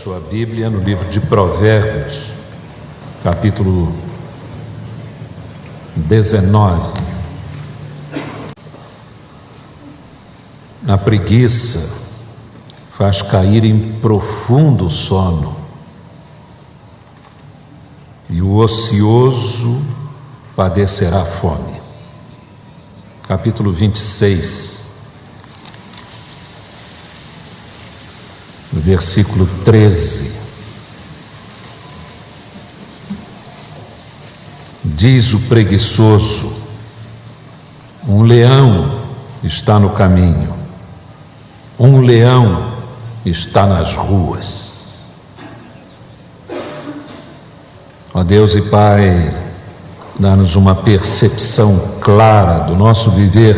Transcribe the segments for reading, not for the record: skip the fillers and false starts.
sua Bíblia no livro de Provérbios, capítulo 19. A preguiça faz cair em profundo sono, e o ocioso padecerá fome. Capítulo 26, versículo 13. Diz o preguiçoso: um leão está no caminho, um leão está nas ruas. Ó Deus e Pai, dá-nos uma percepção clara do nosso viver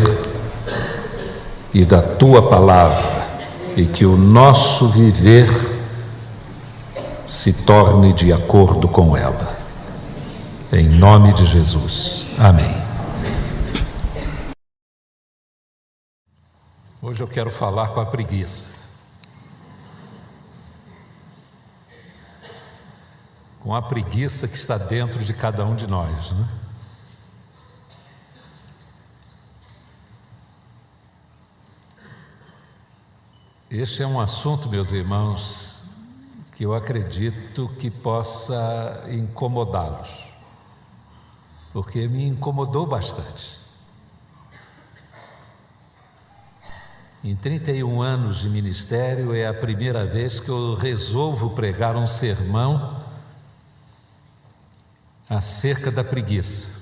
e da Tua palavra, e que o nosso viver se torne de acordo com ela. Em nome de Jesus. Amém. Hoje eu quero falar com a preguiça. Com a preguiça que está dentro de cada um de nós, né? Este é um assunto, meus irmãos, que eu acredito que possa incomodá-los, porque me incomodou bastante. Em 31 anos de ministério, é a primeira vez que eu resolvo pregar um sermão acerca da preguiça.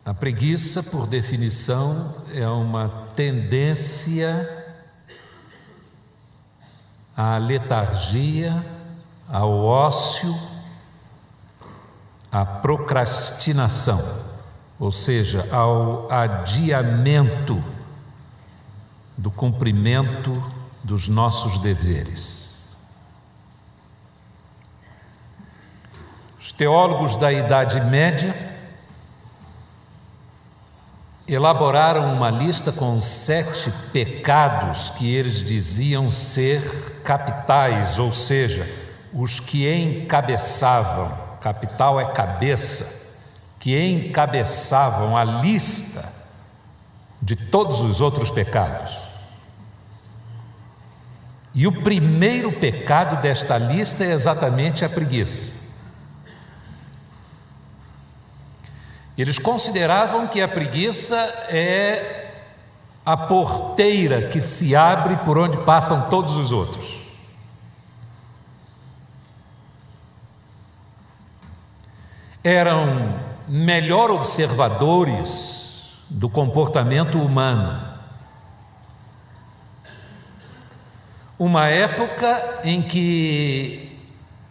A preguiça, por definição, é uma tendência à letargia, ao ócio, à procrastinação, ou seja, ao adiamento do cumprimento dos nossos deveres. Os teólogos da Idade Média elaboraram uma lista com 7 pecados que eles diziam ser capitais, ou seja, os que encabeçavam, capital é cabeça, que encabeçavam a lista de todos os outros pecados. E o primeiro pecado desta lista é exatamente a preguiça. Eles consideravam que a preguiça é a porteira que se abre por onde passam todos os outros. Eram melhor observadores do comportamento humano. Uma época em que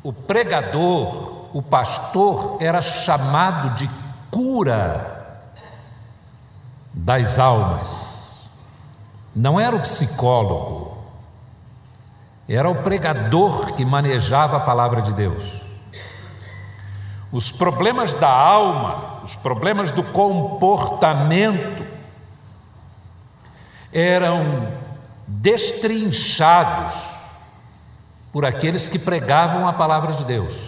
o pregador, o pastor, era chamado de cura das almas. Não era o psicólogo, era o pregador que manejava a palavra de Deus. Os problemas da alma, os problemas do comportamento eram destrinchados por aqueles que pregavam a palavra de Deus.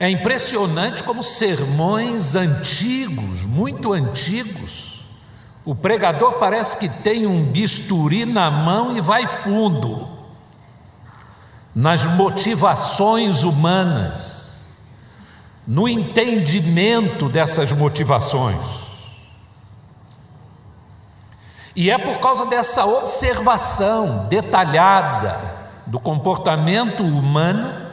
É impressionante como sermões antigos, muito antigos, o pregador parece que tem um bisturi na mão e vai fundo nas motivações humanas, no entendimento dessas motivações. E é por causa dessa observação detalhada do comportamento humano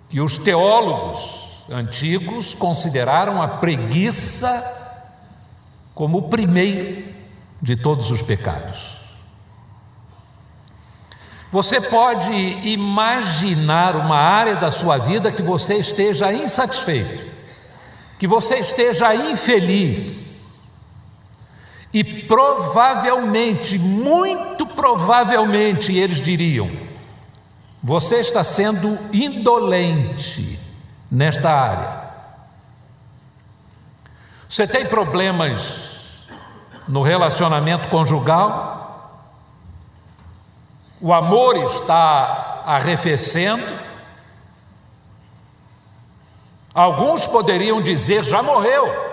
que os teólogos antigos consideraram a preguiça como o primeiro de todos os pecados. Você pode imaginar uma área da sua vida que você esteja insatisfeito, que você esteja infeliz, e provavelmente, muito provavelmente, eles diriam: você está sendo indolente nesta área. Você tem problemas no relacionamento conjugal, o amor está arrefecendo. Alguns poderiam dizer, já morreu.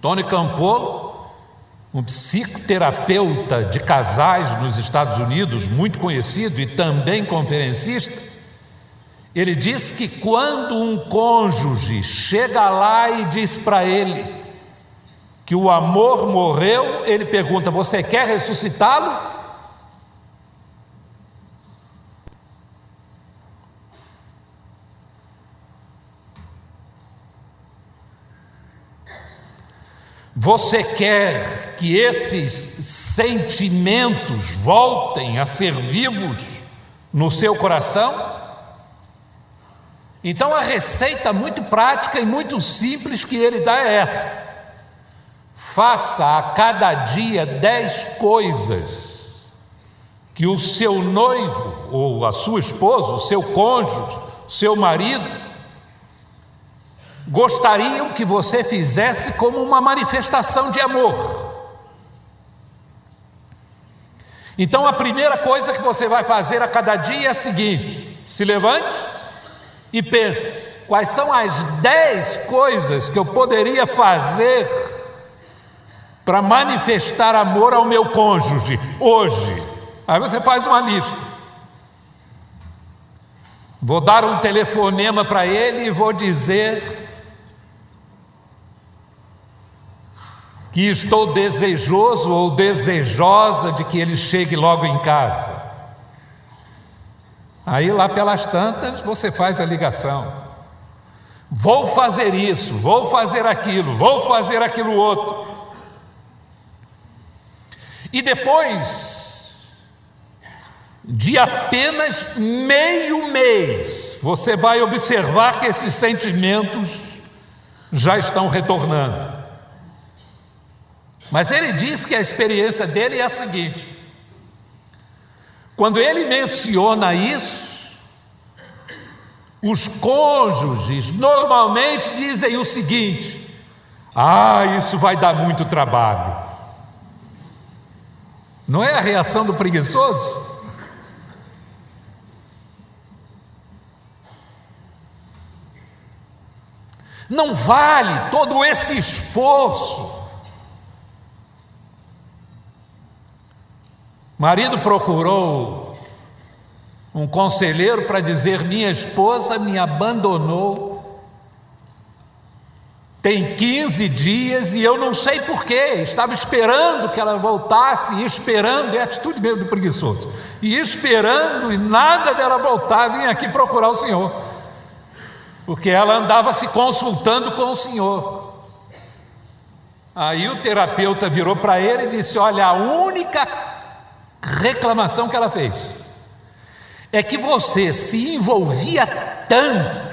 Tony Campolo, um psicoterapeuta de casais nos Estados Unidos, muito conhecido e também conferencista, ele diz que quando um cônjuge chega lá e diz para ele que o amor morreu, ele pergunta: você quer ressuscitá-lo? Você quer que esses sentimentos voltem a ser vivos no seu coração? Então a receita muito prática e muito simples que ele dá é essa: faça a cada dia 10 coisas que o seu noivo, ou a sua esposa, o seu cônjuge, o seu marido, gostariam que você fizesse como uma manifestação de amor. Então a primeira coisa que você vai fazer a cada dia é a seguinte: se levante e pense, quais são as 10 coisas que eu poderia fazer para manifestar amor ao meu cônjuge hoje? Aí você faz uma lista. Vou dar um telefonema para ele e vou dizer que estou desejoso ou desejosa de que ele chegue logo em casa. Aí lá pelas tantas você faz a ligação: vou fazer isso, vou fazer aquilo, vou fazer aquilo outro. E depois de apenas meio mês, você vai observar que esses sentimentos já estão retornando. Mas ele diz que a experiência dele é a seguinte: quando ele menciona isso, os cônjuges normalmente dizem o seguinte: isso vai dar muito trabalho. Não é a reação do preguiçoso? Não vale todo esse esforço. O marido procurou um conselheiro para dizer: minha esposa me abandonou tem 15 dias e eu não sei porquê, estava esperando que ela voltasse, e esperando, é a atitude mesmo do preguiçoso, e esperando, e nada dela voltar, vim aqui procurar o Senhor, porque ela andava se consultando com o Senhor. Aí o terapeuta virou para ele e disse: olha, a única reclamação que ela fez é que você se envolvia tanto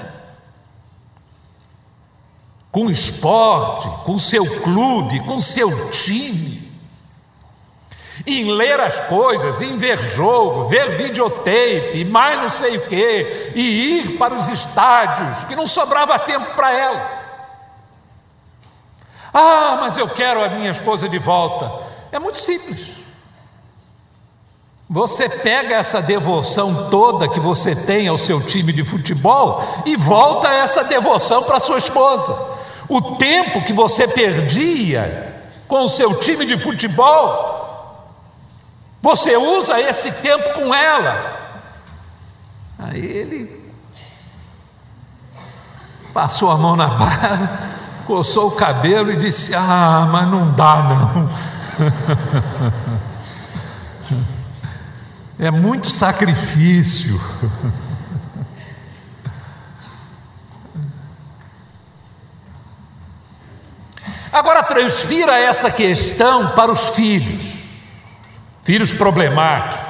com o esporte, com o seu clube, com o seu time, em ler as coisas, em ver jogo, ver videotape, e mais não sei o quê, e ir para os estádios, que não sobrava tempo para ela. Mas eu quero a minha esposa de volta. É muito simples. Você pega essa devoção toda que você tem ao seu time de futebol e volta essa devoção para sua esposa. O tempo que você perdia com o seu time de futebol, você usa esse tempo com ela. Aí ele passou a mão na barba, coçou o cabelo e disse: mas não dá não. É muito sacrifício. Agora transfira essa questão para os filhos problemáticos.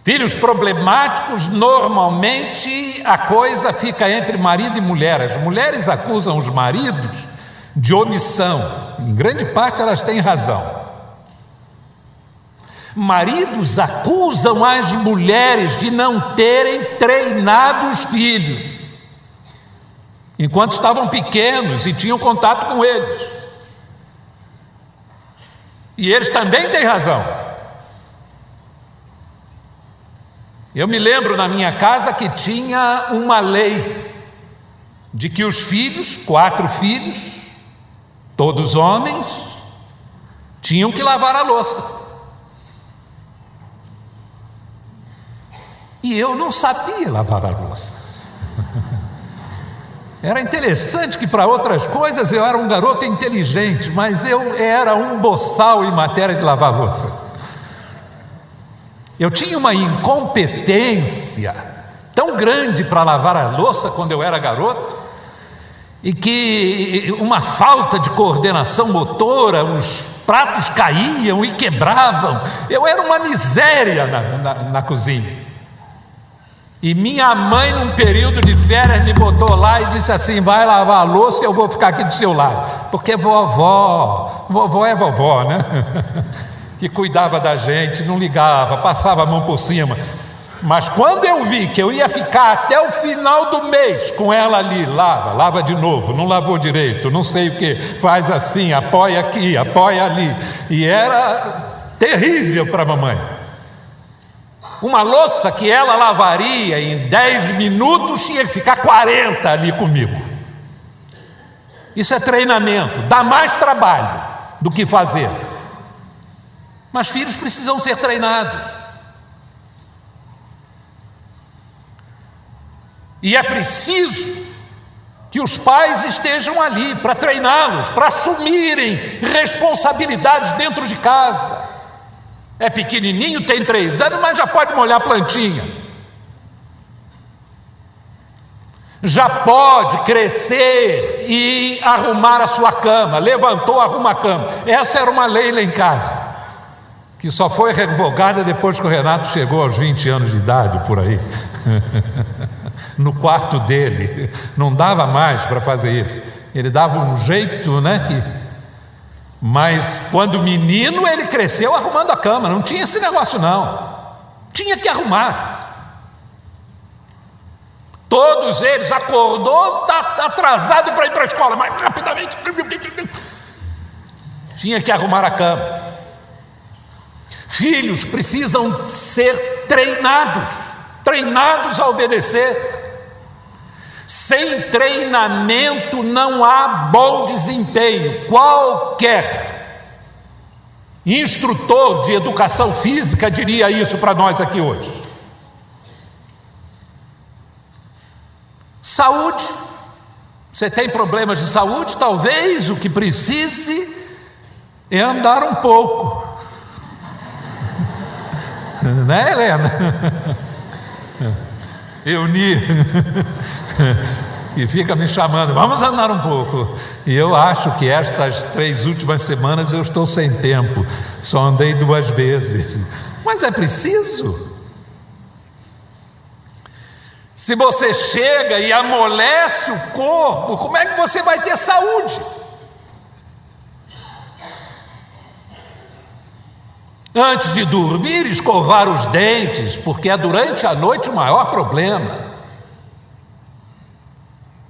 Filhos problemáticos, normalmente a coisa fica entre marido e mulher. As mulheres acusam os maridos de omissão. Em grande parte elas têm razão. Maridos acusam as mulheres de não terem treinado os filhos. enquanto estavam pequenos e tinham contato com eles. E eles também têm razão. Eu me lembro na minha casa que tinha uma lei de que os filhos, 4 filhos, todos homens, tinham que lavar a louça. E eu não sabia lavar a louça. Era interessante que para outras coisas eu era um garoto inteligente, mas eu era um boçal em matéria de lavar louça. Eu tinha uma incompetência tão grande para lavar a louça quando eu era garoto, e que uma falta de coordenação motora, os pratos caíam e quebravam. Eu era uma miséria na cozinha. E minha mãe, num período de férias, me botou lá e disse assim: vai lavar a louça e eu vou ficar aqui do seu lado. Porque vovó é vovó, né? Que cuidava da gente, não ligava, passava a mão por cima. Mas quando eu vi que eu ia ficar até o final do mês com ela ali, lava de novo, não lavou direito, não sei o que, faz assim, apoia aqui, apoia ali. E era terrível para a mamãe. Uma louça que ela lavaria em 10 minutos tinha que ficar 40 ali comigo. Isso é treinamento, dá mais trabalho do que fazer. Mas filhos precisam ser treinados. E é preciso que os pais estejam ali para treiná-los, para assumirem responsabilidades dentro de casa. É pequenininho, tem 3 anos, mas já pode molhar a plantinha. Já pode crescer e arrumar a sua cama. Levantou, arruma a cama. Essa era uma lei lá em casa, que só foi revogada depois que o Renato chegou aos 20 anos de idade, por aí. No quarto dele, não dava mais para fazer isso. Ele dava um jeito, né? Mas quando menino, ele cresceu arrumando a cama. Não tinha esse negócio, não. Tinha que arrumar. Todos eles, acordou, está atrasado para ir para a escola, mas rapidamente tinha que arrumar a cama. Filhos precisam ser treinados a obedecer. Sem treinamento não há bom desempenho. Qualquer instrutor de educação física diria isso para nós aqui hoje. Saúde. Você tem problemas de saúde? Talvez o que precise é andar um pouco. Né, Helena? Euni, e fica me chamando, vamos andar um pouco. E eu acho que estas 3 últimas semanas eu estou sem tempo, só andei 2 vezes. Mas é preciso. Se você chega e amolece o corpo, como é que você vai ter saúde? Antes de dormir, escovar os dentes, porque é durante a noite o maior problema.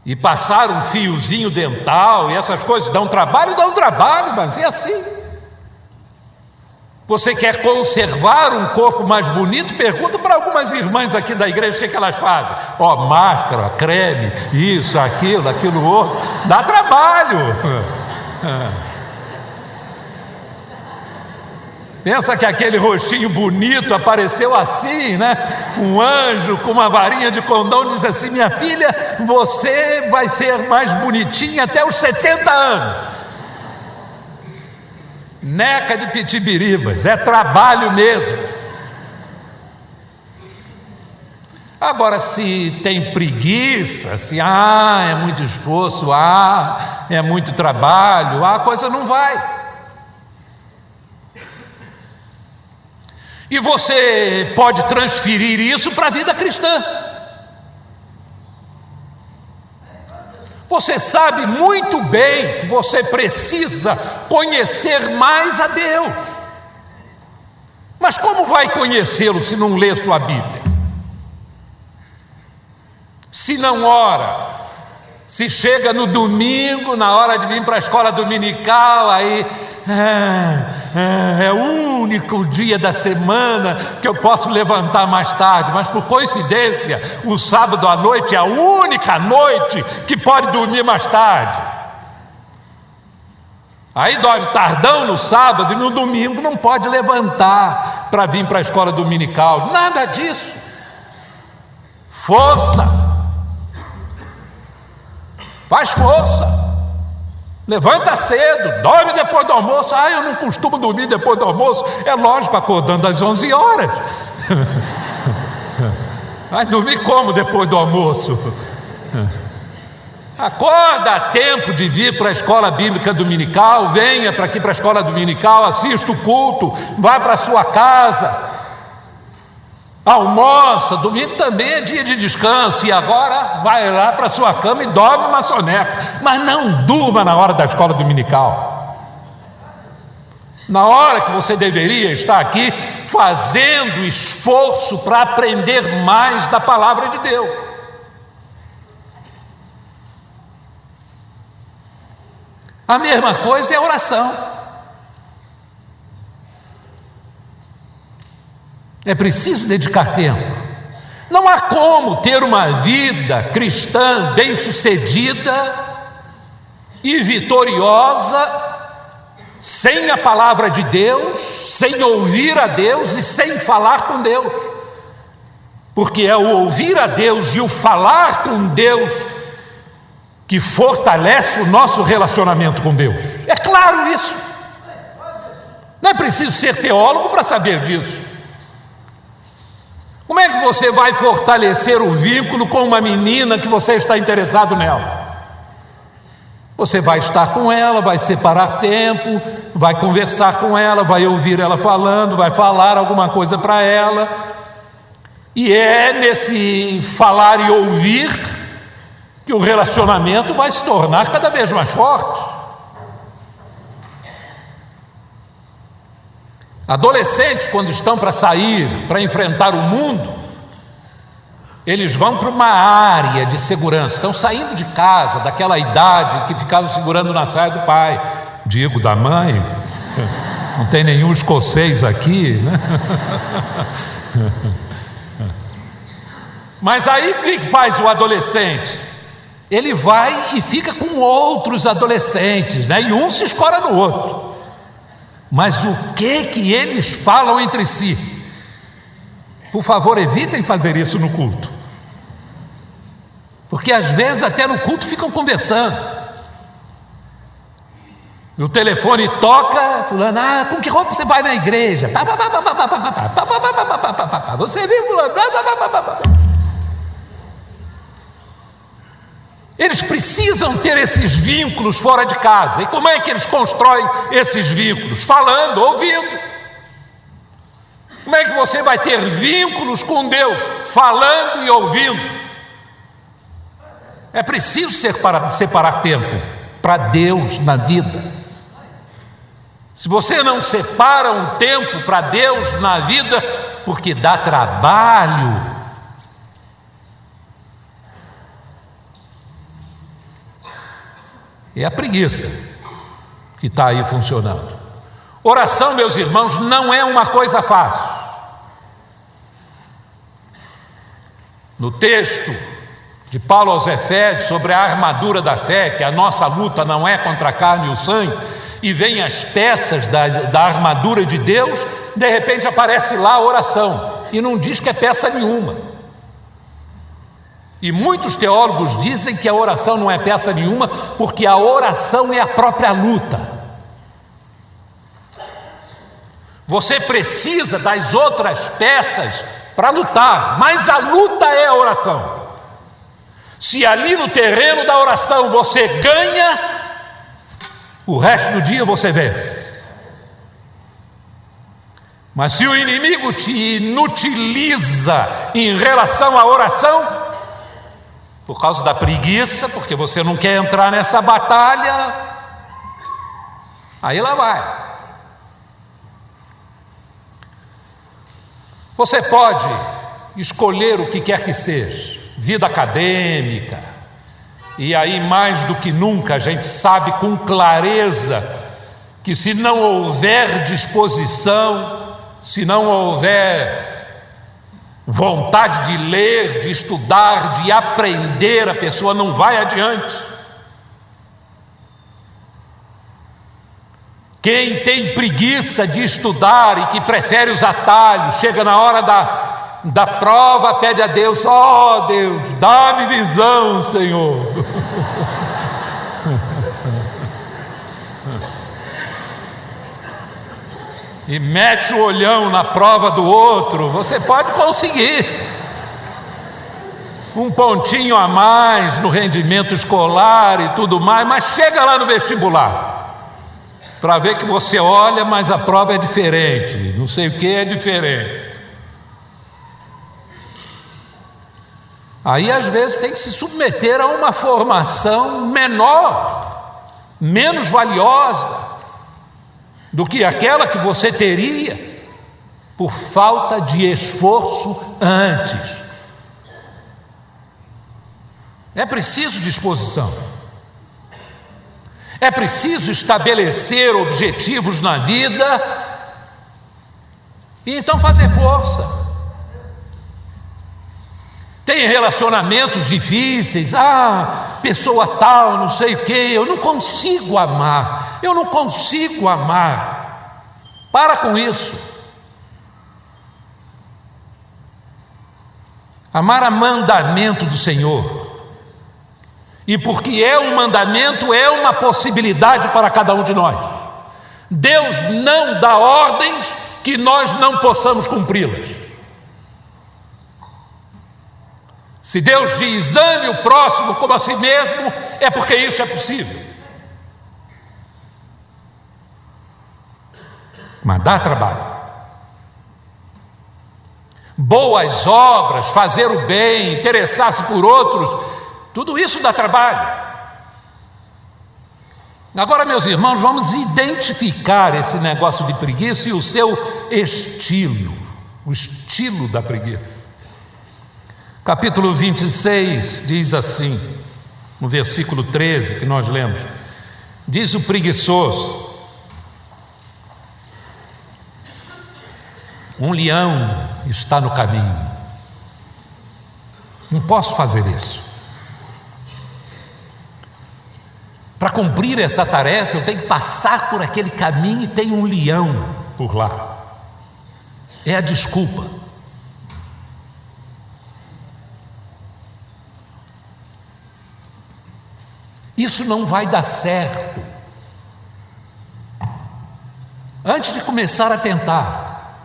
E passar um fiozinho dental e essas coisas dão trabalho, mas é assim. Você quer conservar um corpo mais bonito? Pergunta para algumas irmãs aqui da igreja o que elas fazem. Máscara, creme, isso, aquilo outro. Dá trabalho. Pensa que aquele rostinho bonito apareceu assim, né? Um anjo com uma varinha de condão diz assim: minha filha, você vai ser mais bonitinha até os 70 anos. Neca de pitibiribas, é trabalho mesmo. Agora, se tem preguiça, se é muito esforço, é muito trabalho, a coisa não vai. E você pode transferir isso para a vida cristã. Você sabe muito bem que você precisa conhecer mais a Deus. Mas como vai conhecê-lo se não lê sua Bíblia? Se não ora, Se chega no domingo, na hora de vir para a escola dominical, aí é o único dia da semana que eu posso levantar mais tarde, mas por coincidência, o sábado à noite é a única noite que pode dormir mais tarde. Aí dorme tardão no sábado e no domingo não pode levantar para vir para a escola dominical. Nada disso. Força. Faz força. Levanta cedo, dorme depois do almoço. Eu não costumo dormir depois do almoço. É lógico, acordando às 11 horas. Vai dormir como depois do almoço? Acorda a tempo de vir para a escola bíblica dominical. Venha para aqui para a escola dominical, assista o culto, vá para a sua casa, almoça. Domingo também é dia de descanso, e agora vai lá para a sua cama e dorme uma soneca, mas não durma na hora da escola dominical, na hora que você deveria estar aqui fazendo esforço para aprender mais da palavra de Deus. A mesma coisa é a oração. É preciso dedicar tempo. Não há como ter uma vida cristã bem-sucedida e vitoriosa sem a palavra de Deus, sem ouvir a Deus e sem falar com Deus. Porque é o ouvir a Deus e o falar com Deus que fortalece o nosso relacionamento com Deus. É claro isso. Não é preciso ser teólogo para saber disso. Como é que você vai fortalecer o vínculo com uma menina que você está interessado nela? Você vai estar com ela, vai separar tempo, vai conversar com ela, vai ouvir ela falando, vai falar alguma coisa para ela. E é nesse falar e ouvir que o relacionamento vai se tornar cada vez mais forte. Adolescentes, quando estão para sair, para enfrentar o mundo, eles vão para uma área de segurança, estão saindo de casa, daquela idade que ficavam segurando na saia do pai, digo, da mãe. Não tem nenhum escocês aqui, né? Mas aí o que faz o adolescente? Ele vai e fica com outros adolescentes, né? E um se escora no outro. Mas o que eles falam entre si? Por favor, evitem fazer isso no culto, porque às vezes até no culto ficam conversando. O telefone toca, fulano, com que roupa você vai na igreja? Você viu, fulano? Eles precisam ter esses vínculos fora de casa. E como é que eles constroem esses vínculos? Falando, ouvindo. Como é que você vai ter vínculos com Deus? Falando e ouvindo. É preciso separar tempo para Deus na vida. Se você não separa um tempo para Deus na vida, porque dá trabalho, é a preguiça que está aí funcionando. Oração, meus irmãos, não é uma coisa fácil. No texto de Paulo aos Efésios sobre a armadura da fé, que a nossa luta não é contra a carne e o sangue, e vem as peças da armadura de Deus, de repente aparece lá a oração, e não diz que é peça nenhuma. E muitos teólogos dizem que a oração não é peça nenhuma, porque a oração é a própria luta. Você precisa das outras peças para lutar, mas a luta é a oração. Se ali no terreno da oração você ganha, o resto do dia você vence. Mas se o inimigo te inutiliza em relação à oração, por causa da preguiça, porque você não quer entrar nessa batalha, aí lá vai. Você pode escolher o que quer que seja, vida acadêmica, E aí, mais do que nunca, a gente sabe com clareza que se não houver disposição, se não houver vontade de ler, de estudar, de aprender, a pessoa não vai adiante. Quem tem preguiça de estudar e que prefere os atalhos, chega na hora da prova, pede a Deus: ó Deus, dá-me visão, Senhor. E mete o olhão na prova do outro. Você pode conseguir um pontinho a mais no rendimento escolar e tudo mais, mas chega lá no vestibular para ver que você olha, mas a prova é diferente, não sei o que é diferente. Aí às vezes tem que se submeter a uma formação menor, menos valiosa do que aquela que você teria por falta de esforço antes. É preciso disposição. É preciso estabelecer objetivos na vida e então fazer força. Tem relacionamentos difíceis, pessoa tal, não sei o que, eu não consigo amar, Para com isso. Amar é mandamento do Senhor. E porque é um mandamento, é uma possibilidade para cada um de nós. Deus não dá ordens que nós não possamos cumpri-las. Se Deus diz: ame o próximo como a si mesmo, é porque isso é possível. Mas dá trabalho. Boas obras, fazer o bem, interessar-se por outros, tudo isso dá trabalho. Agora, meus irmãos, vamos identificar esse negócio de preguiça e o seu estilo, o estilo da preguiça. Capítulo 26 diz assim, no versículo 13 que nós lemos: diz o preguiçoso: um leão está no caminho, não posso fazer isso. Para cumprir essa tarefa eu tenho que passar por aquele caminho e tem um leão por lá. É a desculpa. Isso não vai dar certo. Antes de começar a tentar,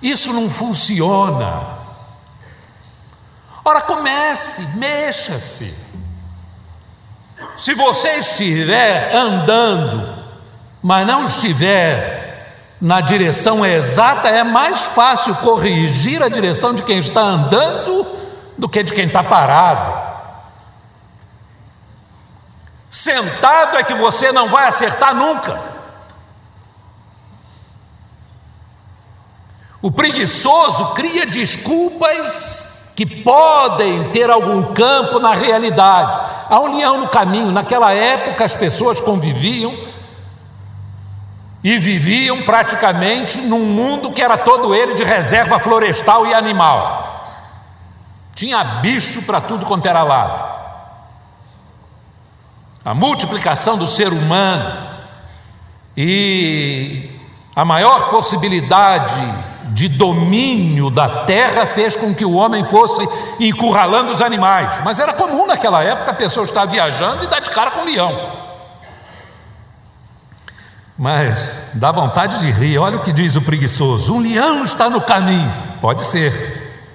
isso não funciona. Ora, comece, mexa-se. Se você estiver andando, mas não estiver na direção exata, é mais fácil corrigir a direção de quem está andando do que de quem está parado. Sentado é que você não vai acertar nunca. O preguiçoso cria desculpas que podem ter algum campo na realidade. Há um leão no caminho. Naquela época as pessoas conviviam e viviam praticamente num mundo que era todo ele de reserva florestal e animal. Tinha bicho para tudo quanto era lado. A multiplicação do ser humano e a maior possibilidade de domínio da terra fez com que o homem fosse encurralando os animais. Mas era comum naquela época a pessoa estar viajando e dar de cara com um leão. Mas dá vontade de rir. Olha o que diz o preguiçoso: um leão está no caminho. Pode ser.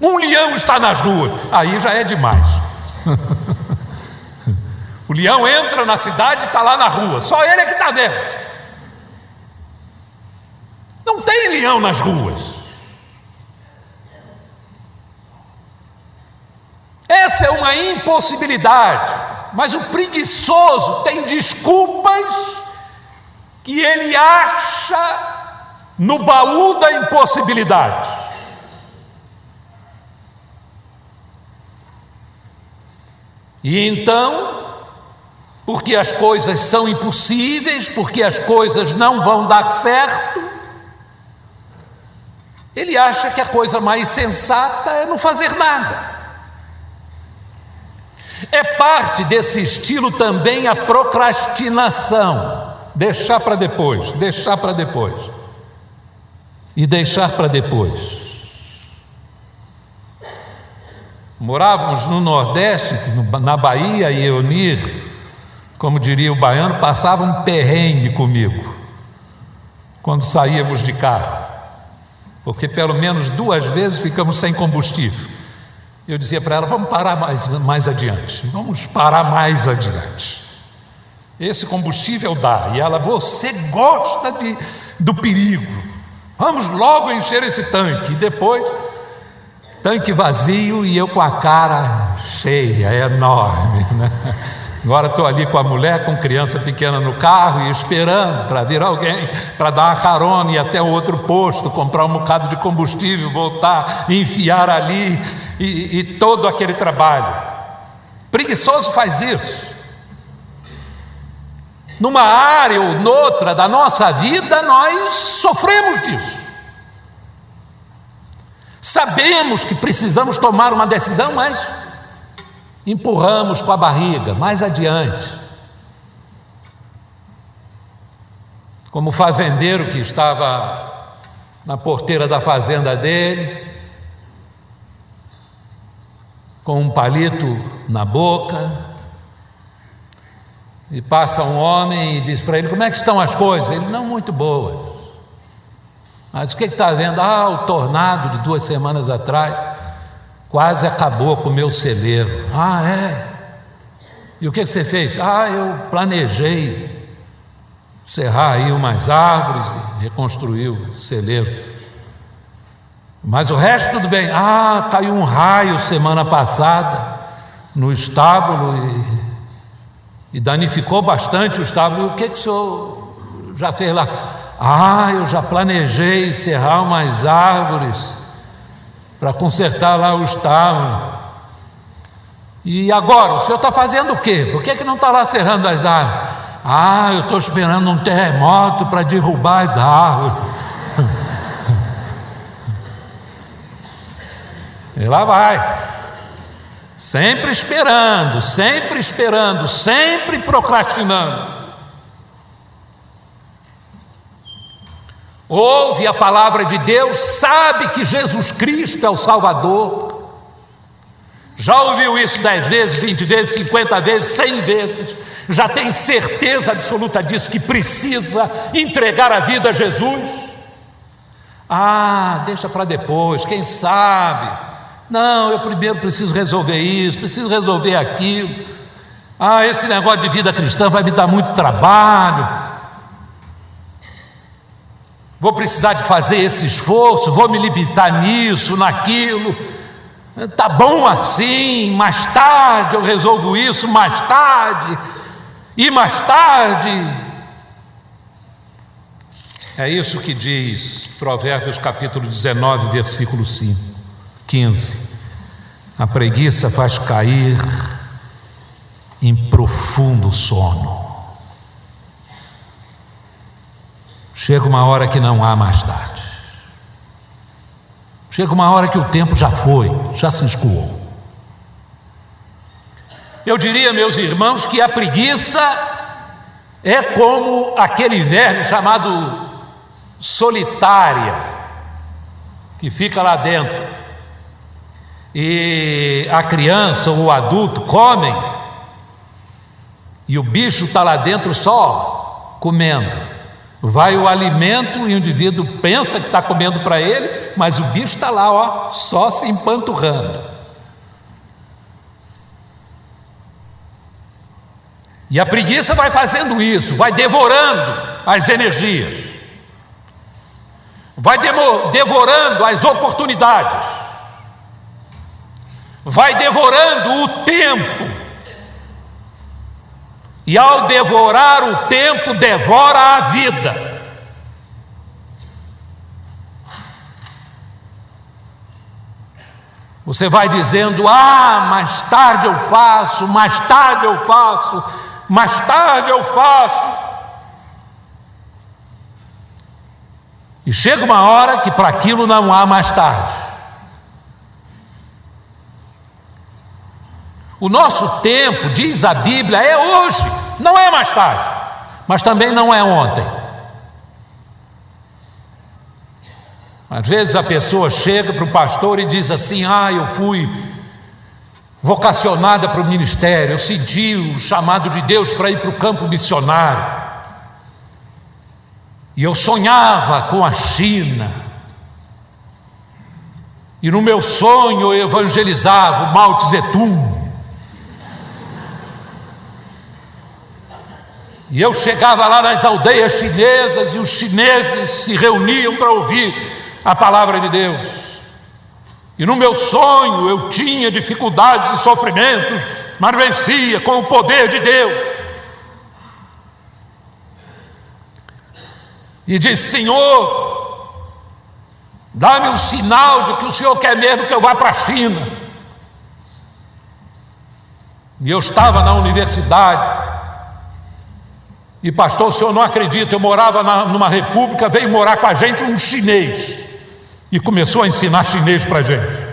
Um leão está nas ruas. Aí já é demais. O leão entra na cidade e está lá na rua, só ele é que está dentro. Não tem leão nas ruas. Essa é uma impossibilidade. Mas o preguiçoso tem desculpas que ele acha no baú da impossibilidade. E então, porque as coisas são impossíveis, porque as coisas não vão dar certo, ele acha que a coisa mais sensata é não fazer nada. É parte desse estilo também a procrastinação. Deixar para depois, deixar para depois. E deixar para depois. Morávamos no Nordeste, na Bahia, e Eunir, como diria o baiano, passava um perrengue comigo quando saíamos de carro, porque pelo menos 2 vezes ficamos sem combustível. Eu dizia para ela: vamos parar mais adiante, vamos parar mais adiante, esse combustível dá. E ela: você gosta do perigo, vamos logo encher esse tanque. E depois, tanque vazio e eu com a cara cheia, enorme, né? Agora estou ali com a mulher, com criança pequena no carro e esperando para vir alguém para dar uma carona e ir até o outro posto, comprar um bocado de combustível, voltar, enfiar ali e todo aquele trabalho. Preguiçoso faz isso. Numa área ou noutra da nossa vida, nós sofremos disso. Sabemos que precisamos tomar uma decisão, mas empurramos com a barriga mais adiante. Como o fazendeiro que estava na porteira da fazenda dele, com um palito na boca, e passa um homem e diz para ele: como é que estão as coisas? Ele: não muito boas. Mas o que está vendo? O tornado de 2 semanas atrás quase acabou com o meu celeiro. É? E o que você fez? Eu planejei serrar aí umas árvores e reconstruir o celeiro. Mas o resto tudo bem. Caiu um raio semana passada no estábulo e danificou bastante o estábulo. E o que o senhor já fez lá? Eu já planejei serrar umas árvores para consertar lá o estábulo. E agora, o senhor está fazendo o quê? Por que não está lá serrando as árvores? Eu estou esperando um terremoto para derrubar as árvores. E lá vai, sempre esperando, sempre procrastinando. Ouve a palavra de Deus, sabe que Jesus Cristo é o Salvador. Já ouviu isso 10 vezes, 20 vezes, 50 vezes, 100 vezes. Já tem certeza absoluta disso, que precisa entregar a vida a Jesus. Deixa para depois, quem sabe. Não, eu primeiro preciso resolver isso, preciso resolver aquilo. Esse negócio de vida cristã vai me dar muito trabalho. Vou precisar de fazer esse esforço, vou me limitar nisso, naquilo. Tá bom assim, mais tarde eu resolvo isso, mais tarde. E mais tarde. É isso que diz Provérbios capítulo 19, versículo 15. A preguiça faz cair em profundo sono. Chega uma hora que não há mais tarde. Chega uma hora que o tempo já foi, já se escoou. Eu diria, meus irmãos, que a preguiça é como aquele verme chamado solitária, que fica lá dentro. E a criança ou o adulto comem, e o bicho está lá dentro só comendo. Vai o alimento e o indivíduo pensa que está comendo para ele, mas o bicho está lá, só se empanturrando. E a preguiça vai fazendo isso, vai devorando as energias, vai devorando as oportunidades, vai devorando o tempo. E ao devorar o tempo, devora a vida. Você vai dizendo: ah, mais tarde eu faço, mais tarde eu faço, mais tarde eu faço. E chega uma hora que para aquilo não há mais tarde. O nosso tempo, diz a Bíblia, é hoje, não é mais tarde, mas também não é ontem. Às vezes a pessoa chega para o pastor e diz assim: ah, eu fui vocacionada para o ministério, eu senti o chamado de Deus para ir para o campo missionário, e eu sonhava com a China, e no meu sonho eu evangelizava o Mao Tse-tung, e eu chegava lá nas aldeias chinesas e os chineses se reuniam para ouvir a palavra de Deus. E no meu sonho eu tinha dificuldades e sofrimentos, mas vencia com o poder de Deus. E disse: Senhor, dá-me um sinal de que o Senhor quer mesmo que eu vá para a China. E eu estava na universidade. E pastor, o senhor não acredita, eu morava numa república, veio morar com a gente um chinês e começou a ensinar chinês para a gente.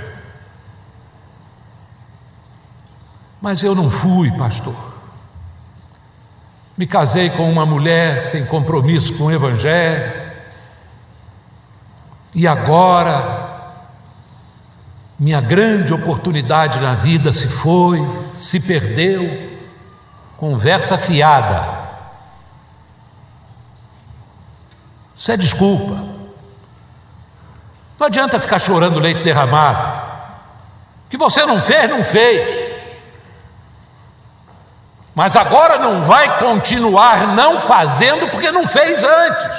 Mas eu não fui, pastor. Me casei com uma mulher sem compromisso com o evangelho, e agora minha grande oportunidade na vida se foi, se perdeu. Conversa fiada. Isso é desculpa. Não adianta ficar chorando leite derramado. O que você não fez, não fez. Mas agora não vai continuar não fazendo porque não fez antes.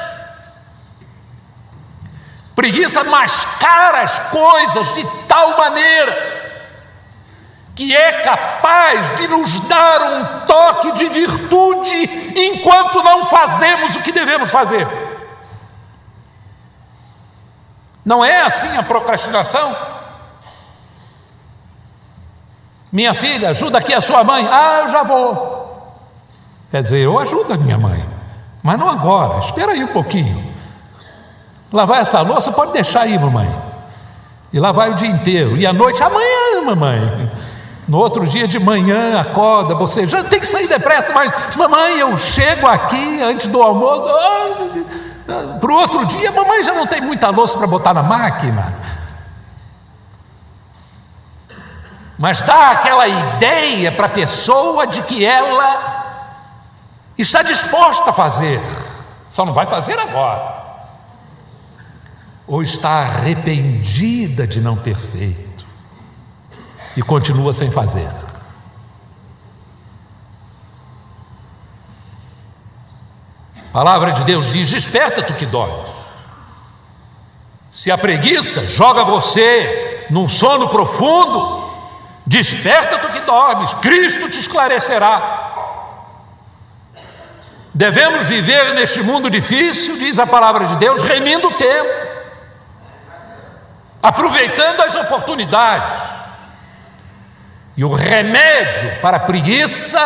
Preguiça mascara as coisas de tal maneira que é capaz de nos dar um toque de virtude enquanto não fazemos o que devemos fazer. Não é assim a procrastinação? Minha filha, ajuda aqui a sua mãe. Ah, eu já vou. Quer dizer, eu ajudo a minha mãe, mas não agora, espera aí um pouquinho. Lavar essa louça pode deixar aí, mamãe. E lá vai o dia inteiro. E à noite, amanhã, mamãe. No outro dia de manhã, acorda, você já tem que sair depressa, mas mamãe, eu chego aqui antes do almoço. Para o outro dia, mamãe já não tem muita louça para botar na máquina. Mas dá aquela ideia para a pessoa de que ela está disposta a fazer, só não vai fazer agora. Ou está arrependida de não ter feito e continua sem fazer. A palavra de Deus diz: desperta tu que dormes. Se a preguiça joga você num sono profundo, desperta tu que dormes, Cristo te esclarecerá. Devemos viver neste mundo difícil, diz a palavra de Deus, remindo o tempo, aproveitando as oportunidades. E o remédio para a preguiça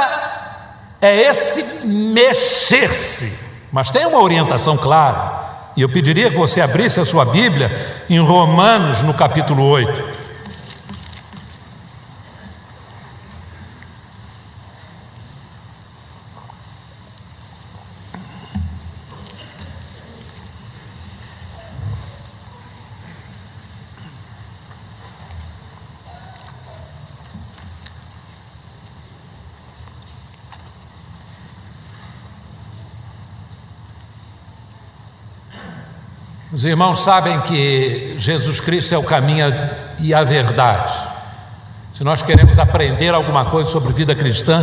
é esse mexer-se. Mas tem uma orientação clara, e eu pediria que você abrisse a sua Bíblia em Romanos, no capítulo 8. Os irmãos sabem que Jesus Cristo é o caminho e a verdade. Se nós queremos aprender alguma coisa sobre vida cristã,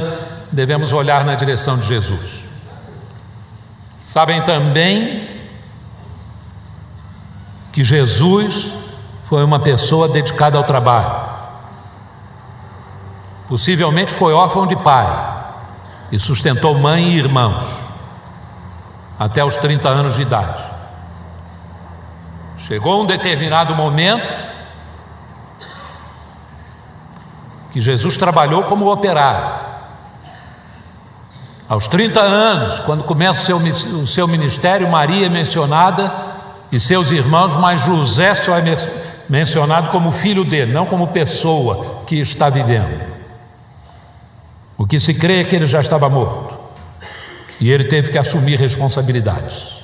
devemos olhar na direção de Jesus. Sabem também que Jesus foi uma pessoa dedicada ao trabalho. Possivelmente foi órfão de pai e sustentou mãe e irmãos até os 30 anos de idade. Chegou um determinado momento que Jesus trabalhou como operário. Aos 30 anos, quando começa o seu ministério, Maria é mencionada e seus irmãos, mas José só é mencionado como filho dele, não como pessoa que está vivendo. O que se crê é que ele já estava morto e ele teve que assumir responsabilidades.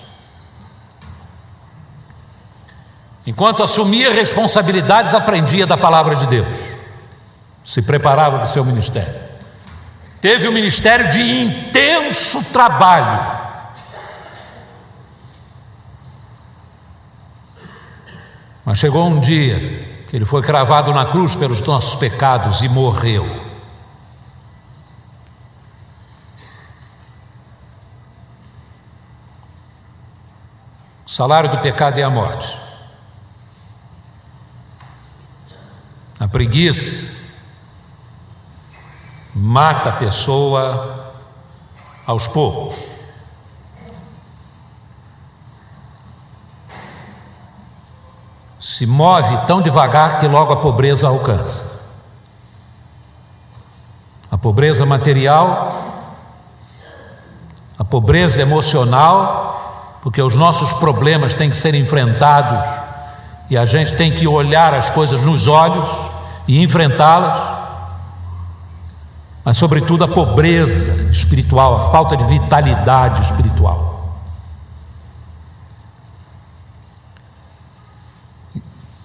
Enquanto assumia responsabilidades, aprendia da palavra de Deus, se preparava para o seu ministério. Teve um ministério de intenso trabalho. Mas chegou um dia que ele foi cravado na cruz pelos nossos pecados e morreu. O salário do pecado é a morte. A preguiça mata a pessoa aos poucos. Se move tão devagar que logo a pobreza alcança. A pobreza material, a pobreza emocional, porque os nossos problemas têm que ser enfrentados e a gente tem que olhar as coisas nos olhos e enfrentá-las. Mas sobretudo a pobreza espiritual, a falta de vitalidade espiritual.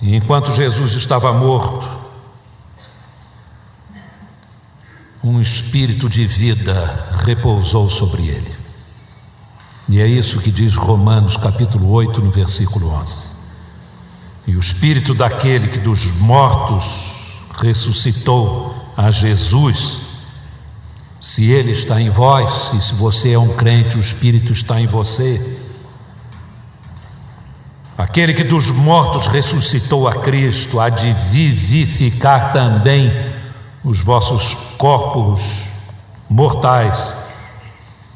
E enquanto Jesus estava morto, um espírito de vida repousou sobre ele. E é isso que diz Romanos capítulo 8, no versículo 11. E o espírito daquele que dos mortos ressuscitou a Jesus, se ele está em vós, e se você é um crente, o Espírito está em você. Aquele que dos mortos ressuscitou a Cristo, há de vivificar também os vossos corpos mortais,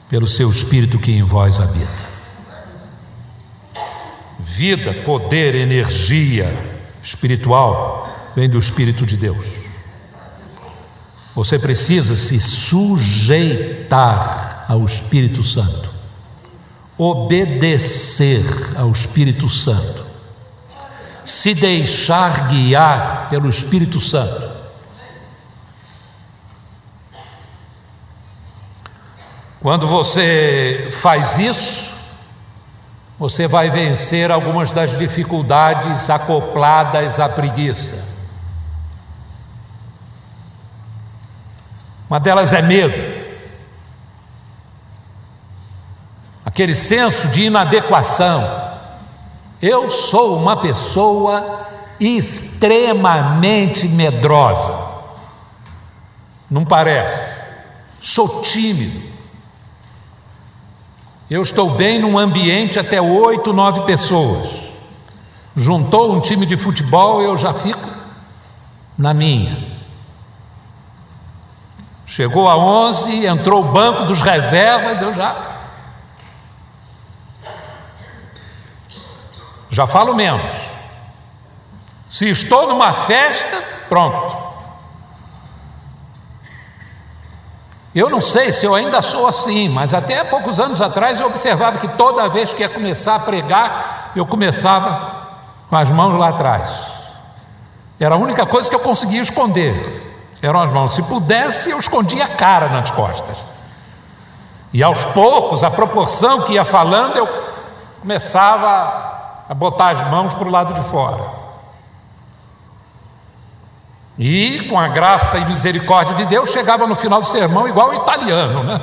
pelo seu Espírito que em vós habita. Vida, poder, energia espiritual vem do Espírito de Deus. Você precisa se sujeitar ao Espírito Santo, obedecer ao Espírito Santo, se deixar guiar pelo Espírito Santo. Quando você faz isso, você vai vencer algumas das dificuldades acopladas à preguiça. Uma delas é medo, aquele senso de inadequação. Eu sou uma pessoa extremamente medrosa, não parece? Sou tímido. Eu estou bem num ambiente até 8, 9 pessoas. Juntou um time de futebol, eu já fico na minha. Chegou a 11, entrou o banco dos reservas, eu já falo menos. Se estou numa festa, pronto. Eu não sei se eu ainda sou assim, mas até poucos anos atrás eu observava que toda vez que ia começar a pregar, eu começava com as mãos lá atrás. Era a única coisa que eu conseguia esconder. Eram as mãos. Se pudesse, eu escondia a cara nas costas. E aos poucos, a proporção que ia falando, eu começava a botar as mãos para o lado de fora. E com a graça e misericórdia de Deus, chegava no final do sermão igual o italiano, né?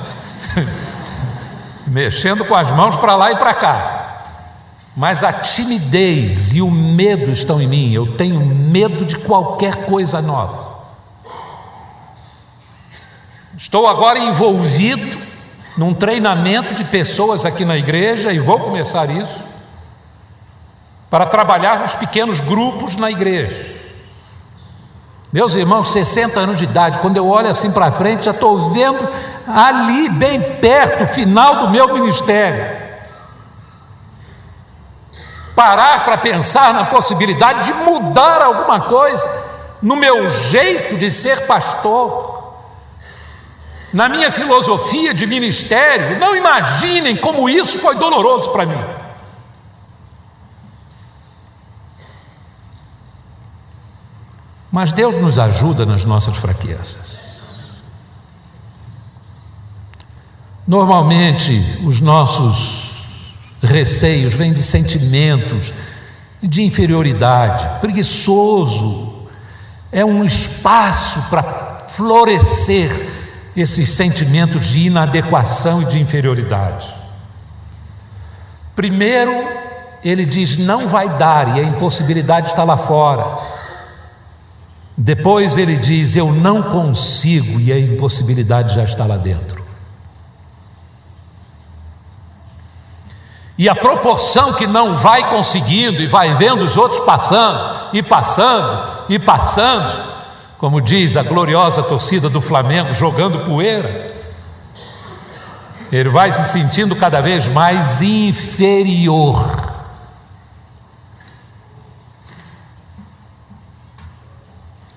Mexendo com as mãos para lá e para cá. Mas a timidez e o medo estão em mim. Eu tenho medo de qualquer coisa nova. Estou agora envolvido num treinamento de pessoas aqui na igreja, e vou começar isso, para trabalhar nos pequenos grupos na igreja. Meus irmãos, 60 anos de idade, quando eu olho assim para frente, já estou vendo ali, bem perto, o final do meu ministério. Parar para pensar na possibilidade de mudar alguma coisa no meu jeito de ser pastor, na minha filosofia de ministério. Não imaginem como isso foi doloroso para mim. Mas Deus nos ajuda nas nossas fraquezas. Normalmente, os nossos receios vêm de sentimentos de inferioridade. Preguiçoso é um espaço para florescer esses sentimentos de inadequação e de inferioridade. Primeiro, ele diz: não vai dar, e a impossibilidade está lá fora. Depois ele diz: eu não consigo, e a impossibilidade já está lá dentro. E a proporção que não vai conseguindo e vai vendo os outros passando e passando e passando, como diz a gloriosa torcida do Flamengo, jogando poeira, ele vai se sentindo cada vez mais inferior.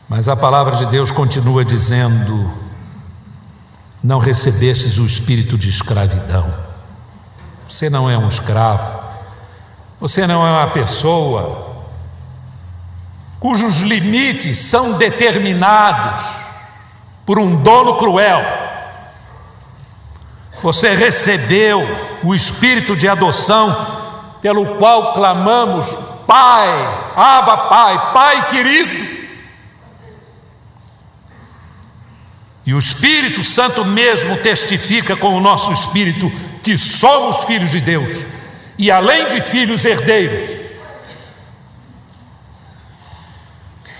Mas a palavra de Deus continua dizendo: não recebestes o espírito de escravidão. Você não é um escravo, você não é uma pessoa cujos limites são determinados por um dono cruel. Você recebeu o espírito de adoção, pelo qual clamamos: Pai, Abba Pai, Pai querido. E o Espírito Santo mesmo testifica com o nosso espírito que somos filhos de Deus, e além de filhos, herdeiros.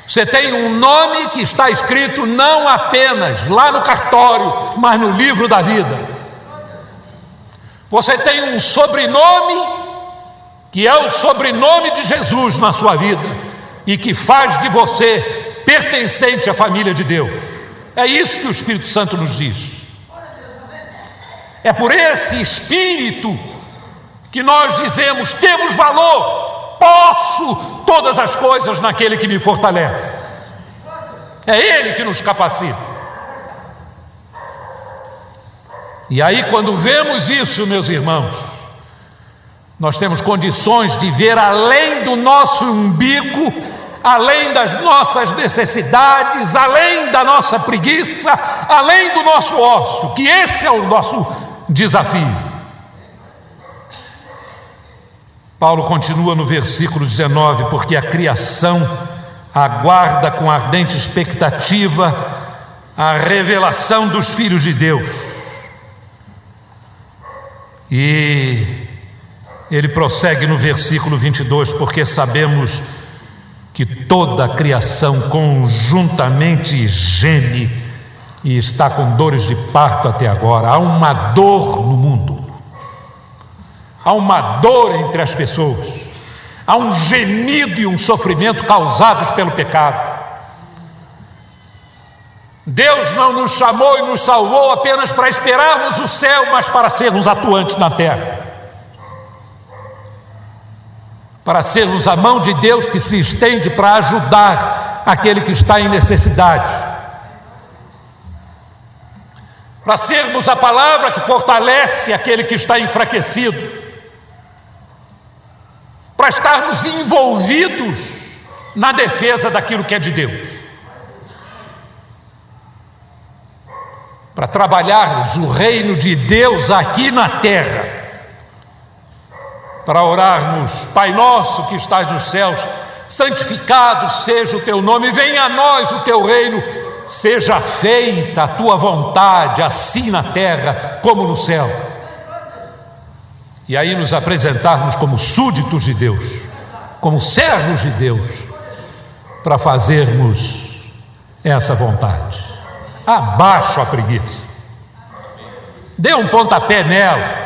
Você tem um nome que está escrito não apenas lá no cartório, mas no livro da vida. Você tem um sobrenome que é o sobrenome de Jesus na sua vida, e que faz de você pertencente à família de Deus. É isso que o Espírito Santo nos diz. É por esse Espírito que nós dizemos: temos valor, posso todas as coisas naquele que me fortalece. É Ele que nos capacita. E aí, quando vemos isso, meus irmãos, nós temos condições de ver além do nosso umbigo, além das nossas necessidades, além da nossa preguiça, além do nosso ócio, que esse é o nosso desafio. Paulo continua no versículo 19: porque a criação aguarda com ardente expectativa a revelação dos filhos de Deus. E ele prossegue no versículo 22: porque sabemos que toda a criação conjuntamente geme e está com dores de parto até agora. Há uma dor no mundo, há uma dor entre as pessoas, há um gemido e um sofrimento causados pelo pecado. Deus não nos chamou e nos salvou apenas para esperarmos o céu, mas para sermos atuantes na terra, para sermos a mão de Deus que se estende para ajudar aquele que está em necessidade, para sermos a palavra que fortalece aquele que está enfraquecido, para estarmos envolvidos na defesa daquilo que é de Deus, para trabalharmos o reino de Deus aqui na terra, para orarmos: Pai nosso que estás nos céus, santificado seja o teu nome, venha a nós o teu reino, seja feita a tua vontade, assim na terra como no céu. E aí nos apresentarmos como súditos de Deus, como servos de Deus, para fazermos essa vontade. Abaixo a preguiça, dê um pontapé nela,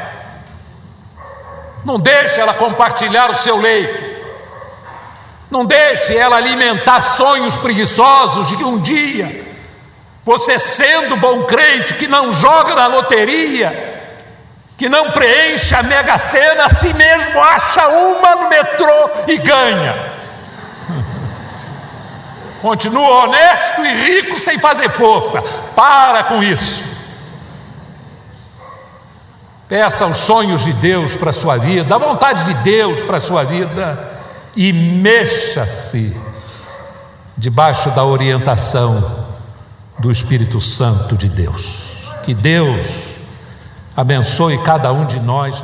não deixe ela compartilhar o seu leito, não deixe ela alimentar sonhos preguiçosos de que um dia você, sendo bom crente, que não joga na loteria, que não preenche a Mega Sena, a si mesmo acha uma no metrô e ganha. Continua honesto e rico sem fazer força. Para com isso. Peça os sonhos de Deus para a sua vida, a vontade de Deus para a sua vida, e mexa-se debaixo da orientação do Espírito Santo de Deus. Que Deus abençoe cada um de nós.